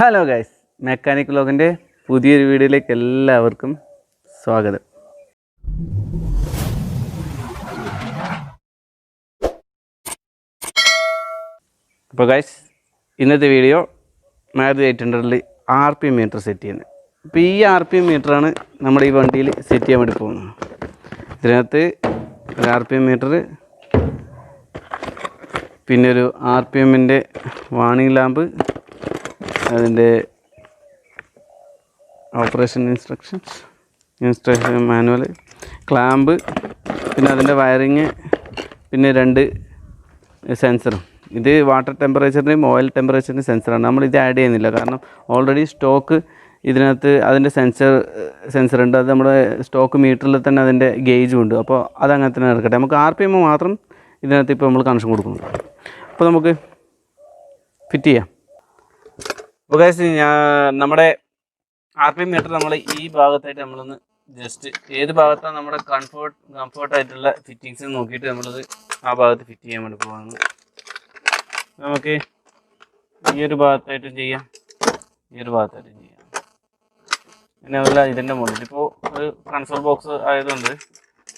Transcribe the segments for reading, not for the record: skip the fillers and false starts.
Hello guys, mechanic വ്ലോഗിൻ്റെ പുതിയൊരു വീഡിയോയിലേക്ക് എല്ലാവർക്കും സ്വാഗതം. അപ്പോൾ ഗൈസ്, ഇന്നത്തെ വീഡിയോ മാരുതി 800-ൽ RPM മീറ്റർ സെറ്റ് ചെയ്യുന്നത്. അപ്പോൾ ഈ RPM മീറ്ററാണ് നമ്മുടെ ഈ വണ്ടിയിൽ സെറ്റ് ചെയ്യാൻ വേണ്ടി പോകുന്നത്. ഇതിനകത്ത് ഒരു RPM മീറ്റർ, പിന്നെ ഒരു RPMൻ്റെ വാർണിംഗ് ലാമ്പ്, അതിൻ്റെ ഓപ്പറേഷൻ ഇൻസ്ട്രക്ഷൻ മാനുവൽ, ക്ലാമ്പ്, പിന്നെ അതിൻ്റെ വയറിങ്, പിന്നെ 2 സെൻസറും. ഇത് വാട്ടർ ടെമ്പറേച്ചറിൻ്റെയും ഓയിൽ ടെമ്പറേച്ചറിൻ്റെയും സെൻസറാണ്. നമ്മളിത് ആഡ് ചെയ്യുന്നില്ല, കാരണം ഓൾറെഡി സ്റ്റോക്ക് ഇതിനകത്ത് അതിൻ്റെ സെൻസർ ഉണ്ട്. അത് നമ്മുടെ സ്റ്റോക്ക് മീറ്ററിൽ തന്നെ അതിൻ്റെ ഗേജും ഉണ്ട്. അപ്പോൾ അതങ്ങനെ തന്നെ എടുക്കട്ടെ. നമുക്ക് RPM മാത്രം ഇതിനകത്ത് ഇപ്പോൾ നമ്മൾ കണക്ഷൻ കൊടുക്കുന്നു. അപ്പോൾ നമുക്ക് ഫിറ്റ് ചെയ്യാം. അപ്പോൾ ഗൈസ്, നമ്മുടെ RPM മീറ്റർ നമ്മൾ ഈ ഭാഗത്തായിട്ട് നമ്മളൊന്ന് ജസ്റ്റ് ഏത് ഭാഗത്താണ് നമ്മുടെ കംഫർട്ടായിട്ടുള്ള ഫിറ്റിങ്സ് നോക്കിയിട്ട് നമ്മളത് ആ ഭാഗത്ത് ഫിറ്റ് ചെയ്യാൻ വേണ്ടി പോകുന്നത്. നമുക്ക് ഈ ഒരു ഭാഗത്തായിട്ടും ചെയ്യാം, ഈ ഒരു ഭാഗത്തായിട്ടും ചെയ്യാം. പിന്നെ അതല്ല, ഇതിൻ്റെ മുകളിൽ ഇപ്പോൾ ഒരു കൺസോൾ ബോക്സ് ആയതുകൊണ്ട്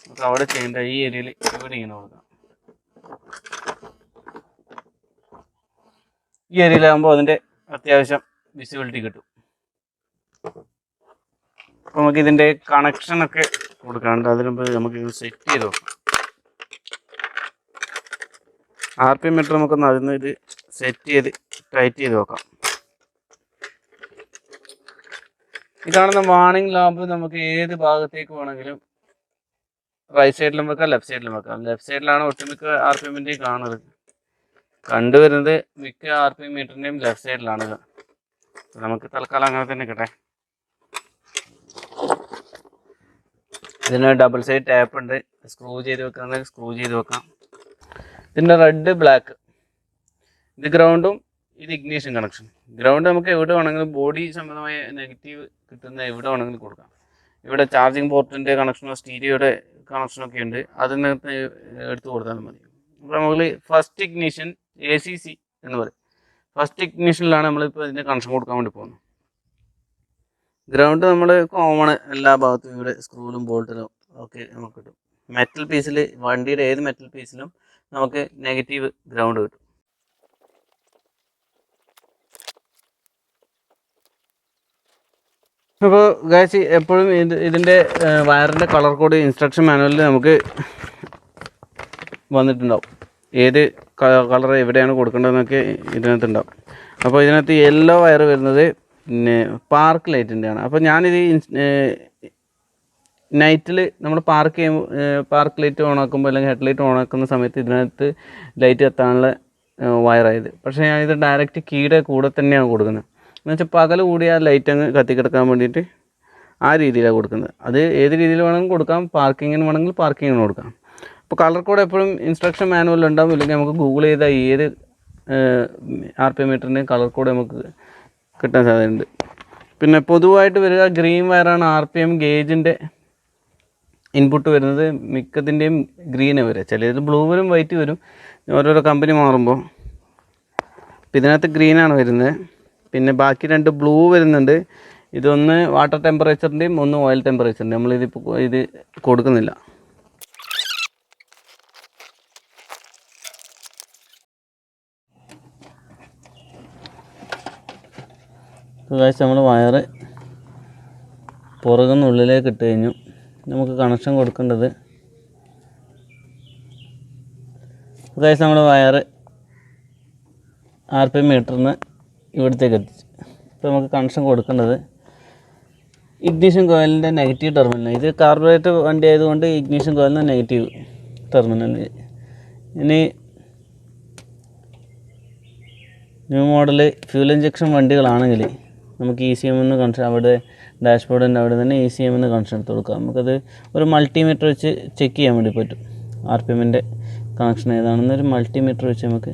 നമുക്ക് അവിടെ ചെയ്യേണ്ട ഈ ഏരിയയിൽ ഇവിടെ ഇങ്ങനെ കൊടുക്കാം. ഈ ഏരിയയിലാകുമ്പോൾ അതിൻ്റെ അത്യാവശ്യം വിസിബിലിറ്റി കിട്ടും. അപ്പോൾ നമുക്ക് ഇതിൻ്റെ കണക്ഷനൊക്കെ കൊടുക്കാണ്ട് അതിന് മുമ്പ് നമുക്ക് ഇത് സെറ്റ് ചെയ്ത് നോക്കാം. RPM മീറ്റർ നമുക്കൊന്ന് അതിന് ഇത് സെറ്റ് ചെയ്ത് ടൈറ്റ് ചെയ്ത് നോക്കാം. ഈ കാണുന്ന വാർണിംഗ് ലാമ്പ് നമുക്ക് ഏത് ഭാഗത്തേക്ക് വേണമെങ്കിലും റൈറ്റ് സൈഡിലും വെക്കാം, ലെഫ്റ്റ് സൈഡിലും വെക്കാം. ലെഫ്റ്റ് സൈഡിലാണ് ഒട്ടുമിക്ക RPMൻ്റെയും കണ്ടുവരുന്നത്. മിക്ക RPM മീറ്ററിൻ്റെയും ലെഫ്റ്റ് സൈഡിലാണ്. നമുക്ക് തൽക്കാലം അങ്ങനെ തന്നെ കിട്ടെ. ഇതിന് ഡബിൾ സൈഡ് ടാപ്പ് ഉണ്ട്. സ്ക്രൂ ചെയ്ത് വെക്കാമെങ്കിൽ സ്ക്രൂ ചെയ്ത് വെക്കാം. ഇതിൻ്റെ റെഡ് ബ്ലാക്ക്, ഇത് ഗ്രൗണ്ടും ഇത് ഇഗ്നീഷൻ കണക്ഷൻ. ഗ്രൗണ്ട് നമുക്ക് എവിടെ വേണമെങ്കിലും ബോഡി സംബന്ധമായ നെഗറ്റീവ് കിട്ടുന്ന എവിടെ വേണമെങ്കിലും കൊടുക്കാം. ഇവിടെ ചാർജിങ് പോർട്ടിൻ്റെ കണക്ഷനോ സ്റ്റീരിയോയുടെ കണക്ഷനൊക്കെ ഉണ്ട്, അതിനകത്ത് എടുത്ത് കൊടുത്താലും മതി. അപ്പോൾ നമ്മൾ ഫസ്റ്റ് ഇഗ്നീഷൻ ACC എന്ന് പറയും. ഫസ്റ്റ് ഇഗ്നീഷനിലാണ് നമ്മളിപ്പോൾ ഇതിൻ്റെ കണക്ഷൻ കൊടുക്കാൻ വേണ്ടി പോകുന്നത്. ഗ്രൗണ്ട് നമ്മൾ കോമൺ എല്ലാ ഭാഗത്തും ഇവിടെ സ്ക്രൂലും ബോൾട്ടിലും ഒക്കെ നമുക്ക് കിട്ടും. മെറ്റൽ പീസിൽ, വണ്ടിയുടെ ഏത് മെറ്റൽ പീസിലും നമുക്ക് നെഗറ്റീവ് ഗ്രൗണ്ട് കിട്ടും. അപ്പോൾ ഗൈസ്, എപ്പോഴും ഇതിൻ്റെ വയറിൻ്റെ കളർ കോഡ് ഇൻസ്ട്രക്ഷൻ മാനുവലിൽ നമുക്ക് വന്നിട്ടുണ്ടാവും. ഏത് കളർ എവിടെയാണ് കൊടുക്കേണ്ടതെന്നൊക്കെ ഇതിനകത്തുണ്ടാവും. അപ്പോൾ ഇതിനകത്ത് യെല്ലോ വയർ വരുന്നത് പിന്നെ പാർക്ക് ലൈറ്റിൻ്റെയാണ്. അപ്പോൾ ഞാനിത് നൈറ്റിൽ നമ്മൾ പാർക്ക് ലൈറ്റ് ഓണാക്കുമ്പോൾ അല്ലെങ്കിൽ ഹെഡ് ലൈറ്റ് ഓണാക്കുന്ന സമയത്ത് ഇതിനകത്ത് ലൈറ്റ് എത്താനുള്ള വയറായത്. പക്ഷേ ഞാനിത് ഡയറക്റ്റ് കീയുടെ കൂടെ തന്നെയാണ് കൊടുക്കുന്നത്. എന്ന് വെച്ചാൽ പകൽ കൂടി ആ ലൈറ്റ് അങ്ങ് കത്തിക്കിടക്കാൻ വേണ്ടിയിട്ട് ആ രീതിയിലാണ് കൊടുക്കുന്നത്. അത് ഏത് രീതിയിൽ വേണമെങ്കിലും കൊടുക്കാം. പാർക്കിങ്ങിന് വേണമെങ്കിൽ പാർക്കിങ്ങിന് കൊടുക്കാം. അപ്പോൾ കളർ കോഡ് എപ്പോഴും ഇൻസ്ട്രക്ഷൻ മാനുവൽ ഉണ്ടാവും. ഇല്ലെങ്കിൽ നമുക്ക് ഗൂഗിൾ ചെയ്താൽ ഏത് RPM മീറ്ററിൻ്റെയും കളർ കോഡ് നമുക്ക് കിട്ടാൻ സാധ്യതയുണ്ട്. പിന്നെ പൊതുവായിട്ട് വരിക ഗ്രീൻ വയറാണ്. RPM ഗേജിൻ്റെ ഇൻപുട്ട് വരുന്നത് മിക്കതിൻ്റെയും ഗ്രീന് വരിക. ചിലത് ബ്ലൂ വരും, വൈറ്റ് വരും, ഓരോരോ കമ്പനി മാറുമ്പോൾ. അപ്പോൾ ഇതിനകത്ത് ഗ്രീനാണ് വരുന്നത്. പിന്നെ ബാക്കി 2 ബ്ലൂ വരുന്നുണ്ട്. ഇതൊന്ന് വാട്ടർ ടെമ്പറേച്ചറിൻ്റെയും ഒന്ന് ഓയിൽ ടെമ്പറേച്ചറിൻ്റെയും. നമ്മളിതിപ്പോൾ ഇത് കൊടുക്കുന്നില്ല. നമ്മൾ വയറ് പുറകുന്നുള്ളിലേക്ക് ഇട്ട് കഴിഞ്ഞു. നമുക്ക് കണക്ഷൻ കൊടുക്കേണ്ടത് നമ്മൾ വയറ് RPM മീറ്ററിന് ഇവിടത്തേക്ക് എത്തിച്ചു. ഇപ്പോൾ നമുക്ക് കണക്ഷൻ കൊടുക്കേണ്ടത് ഇഗ്നീഷൻ കോയിലിൻ്റെ നെഗറ്റീവ് ടെർമിനൽ. ഇത് കാർബറേറ്റർ വണ്ടി ആയതുകൊണ്ട് ഇഗ്നീഷൻ കോയിലിന് നെഗറ്റീവ് ടെർമിനൽ. ഇനി ന്യൂ മോഡൽ ഫ്യൂൽ ഇഞ്ചക്ഷൻ വണ്ടികളാണെങ്കിൽ നമുക്ക് ECM എന്ന് കണക്ഷൻ, അവിടെ ഡാഷ്ബോർഡിൻ്റെ അവിടെ തന്നെ ECM എന്ന് കണക്ഷൻ എടുത്ത് കൊടുക്കാം. നമുക്കത് ഒരു മൾട്ടിമീറ്റർ വെച്ച് ചെക്ക് ചെയ്യാൻ വേണ്ടി പറ്റും. RPMൻ്റെ കണക്ഷൻ ഏതാണെന്നൊരു മൾട്ടിമീറ്റർ വെച്ച് നമുക്ക്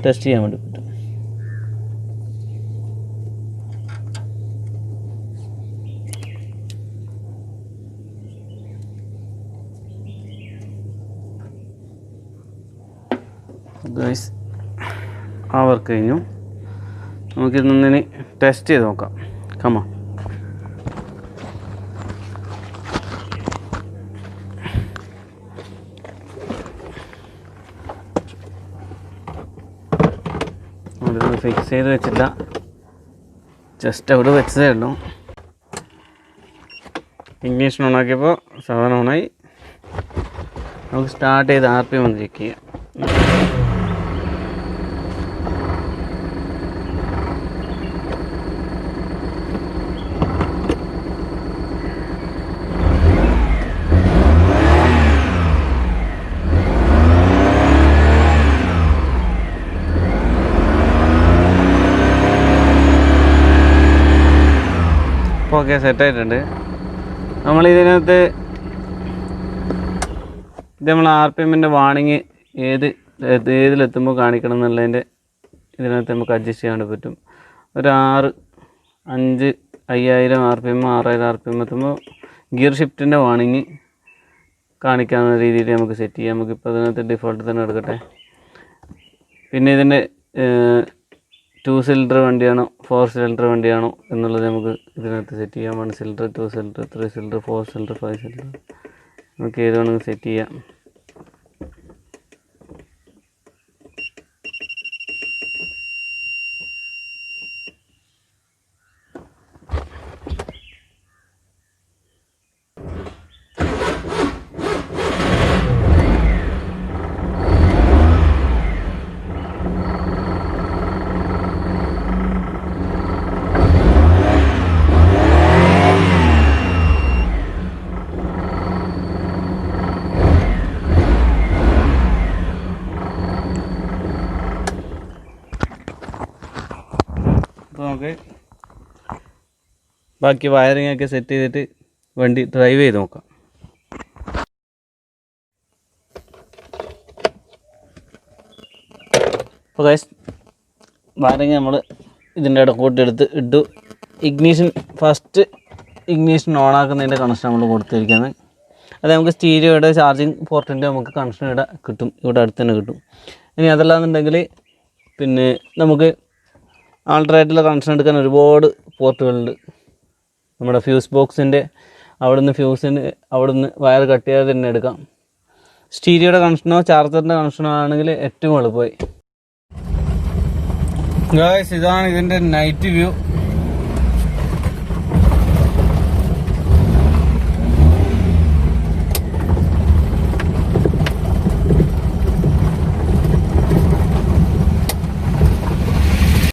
ടെസ്റ്റ് ചെയ്യാൻ വേണ്ടി പറ്റും. ഗൈസ്, ആ വർക്ക് കഴിഞ്ഞു. നമുക്കിതൊന്നിന് ടെസ്റ്റ് ചെയ്ത് നോക്കാം. കമാ നമ്മളിത് ഫിക്സ് ചെയ്ത് വെച്ചില്ല, ജസ്റ്റ് അവിടെ വെച്ചതേ ഉള്ളൂ. ഇഗ്നിഷൻ ഓണാക്കിയപ്പോൾ സാധനം ഓണായി. നമുക്ക് സ്റ്റാർട്ട് ചെയ്ത് RPM ഒന്ന് ചെക്ക് ചെയ്യാം. ഓക്കെ, സെറ്റായിട്ടുണ്ട്. നമ്മളിതിനകത്ത് ഇത് നമ്മൾ RPMൻ്റെ വാണിങ് ഏതിലെത്തുമ്പോൾ കാണിക്കണം എന്നുള്ളതിൻ്റെ ഇതിനകത്ത് നമുക്ക് അഡ്ജസ്റ്റ് ചെയ്യാൻ പറ്റും. ഒരു 5000 RPM 6000 RPM എത്തുമ്പോൾ ഗിയർ ഷിഫ്റ്റിൻ്റെ വാണിങ് കാണിക്കാവുന്ന രീതിയിൽ നമുക്ക് സെറ്റ് ചെയ്യാം. നമുക്കിപ്പോൾ അതിനകത്ത് ഡിഫോൾട്ട് തന്നെ എടുക്കട്ടെ. പിന്നെ ഇതിൻ്റെ 2 സിലിണ്ടർ വണ്ടിയാണോ 4 സിലിണ്ടർ വണ്ടിയാണോ എന്നുള്ളത് നമുക്ക് ഇതിനകത്ത് സെറ്റ് ചെയ്യാം. 1 cylinder, 2 cylinder, 3 cylinder, 4 cylinder, 5 cylinder നമുക്ക് ഏത് വേണമെങ്കിൽ സെറ്റ് ചെയ്യാം. അപ്പോൾ നമുക്ക് ബാക്കി വയറിംഗ് ഒക്കെ സെറ്റ് ചെയ്തിട്ട് വണ്ടി ഡ്രൈവ് ചെയ്ത് നോക്കാം. അപ്പോൾ ഗൈസ്, വയറിംഗ് നമ്മൾ ഇതിൻ്റെ ഇടക്കൂട്ട് ഇട്ടു. ഫസ്റ്റ് ഇഗ്നീഷൻ ഓണാക്കുന്നതിൻ്റെ കണക്ഷൻ നമ്മൾ കൊടുത്തിരിക്കുന്നത്. അത് നമുക്ക് സ്റ്റീരിയോയുടെ ചാർജിങ് പോർട്ടിൻ്റെ നമുക്ക് കണക്ഷൻ ഇവിടെ കിട്ടും, ഇവിടെ അടുത്ത് തന്നെ കിട്ടും. ഇനി അതല്ലാന്നുണ്ടെങ്കിൽ പിന്നെ നമുക്ക് ആൾട്ടറായിട്ടുള്ള കണക്ഷൻ എടുക്കാൻ ഒരുപാട് പോർട്ടുകളുണ്ട്. നമ്മുടെ ഫ്യൂസ് ബോക്സിൻ്റെ അവിടുന്ന് വയർ കട്ട് ചെയ്യാതെ തന്നെ എടുക്കാം. സ്റ്റീരിയോയുടെ കണക്ഷനോ ചാർജറിൻ്റെ കണക്ഷനോ ആണെങ്കിൽ ഏറ്റവും എളുപ്പമായി. ഗായ്സ്, ഇതാണ് ഇതിൻ്റെ നൈറ്റ് വ്യൂ.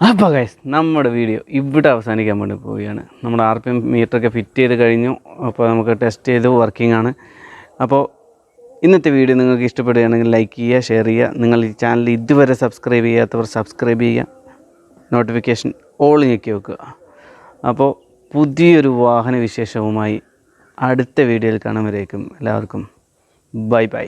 അപ്പോൾ ഗൈസ്, നമ്മുടെ വീഡിയോ ഇവിടെ അവസാനിക്കാൻ വേണ്ടി പോവുകയാണ്. നമ്മുടെ RPM മീറ്ററൊക്കെ ഫിറ്റ് ചെയ്ത് കഴിഞ്ഞു. അപ്പോൾ നമുക്ക് ടെസ്റ്റ് ചെയ്ത് വർക്കിംഗ് ആണ്. അപ്പോൾ ഇന്നത്തെ വീഡിയോ നിങ്ങൾക്ക് ഇഷ്ടപ്പെടുകയാണെങ്കിൽ ലൈക്ക് ചെയ്യുക, ഷെയർ ചെയ്യുക. നിങ്ങൾ ഈ ചാനൽ ഇതുവരെ സബ്സ്ക്രൈബ് ചെയ്യാത്തവർ സബ്സ്ക്രൈബ് ചെയ്യുക, നോട്ടിഫിക്കേഷൻ ഓൾ ഞെക്കി വെക്കുക. അപ്പോൾ പുതിയൊരു വാഹന വിശേഷവുമായി അടുത്ത വീഡിയോയിൽ കാണുമ്പോഴേക്കും എല്ലാവർക്കും ബൈ ബൈ.